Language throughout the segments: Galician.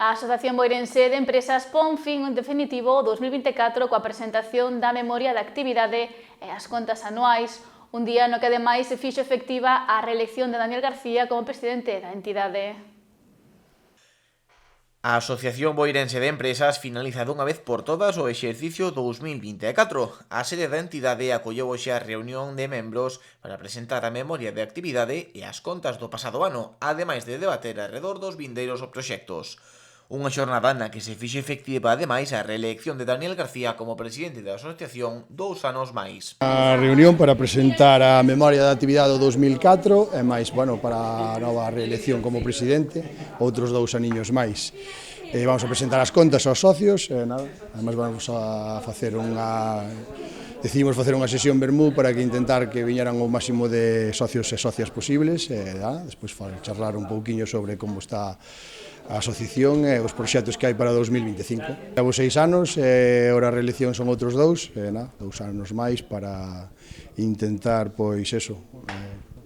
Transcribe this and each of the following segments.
A Asociación Boirense de Empresas pon fin en definitivo ao 2024 coa presentación da memoria de actividade e as contas anuais, un día no que ademais se fixo efectiva a reelección de Daniel García como presidente da entidade. A Asociación Boirense de Empresas finaliza dunha vez por todas o exercicio 2024. A sede da entidade acolleu hoxe a reunión de membros para presentar a memoria de actividade e as contas do pasado ano, ademais de debater alrededor dos vindeiros proxectos. Unha xornada na que se fixe efectiva ademais a reelección de Daniel García como presidente da asociación 2 anos máis. A reunión para presentar a memoria da actividade do 2004 e máis, para a nova reelección como presidente, outros 2 aniños máis. Vamos a presentar as contas aos socios, ademais vamos a facer decidimos facer unha sesión vermú para que intentar que viñeran o máximo de socios e socias posibles, despois charlar un pouquiño sobre como está a asociación e os proxectos que hai para 2025. Levo 6 anos, e ora a reelección son outros 2, 2 anos máis para intentar,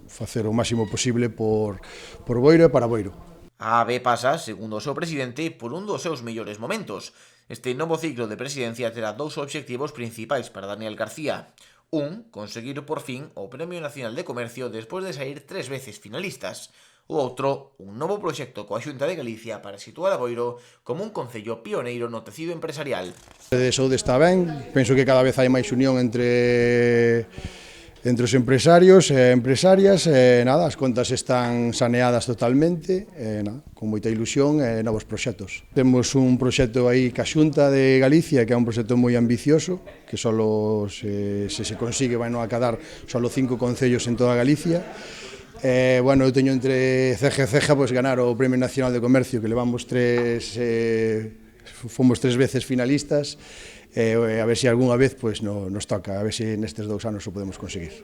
facer o máximo posible por Boiro e para Boiro. A ABE pasa, segundo o seu presidente, por un dos seus mellores momentos. Este novo ciclo de presidencia terá 2 obxectivos principais para Daniel García. Conseguir por fin o Premio Nacional de Comercio despois de sair 3 veces finalistas. O outro, un novo proxecto coa Xunta de Galicia para situar a Boiro como un concello pioneiro no tecido empresarial. De saúde está ben, penso que cada vez hai máis unión entre os empresarios e empresarias, as contas están saneadas totalmente, con moita ilusión e novos proxectos. Temos un proxecto aí ca Xunta de Galicia, que é un proxecto moi ambicioso, que se consigue vai acadar solo 5 concellos en toda Galicia. Eu teño entre ceja e ceja ganar o Premio Nacional de Comercio, que levamos fomos 3 veces finalistas, a ver se algunha vez nos toca, a ver se nestes 2 anos o podemos conseguir.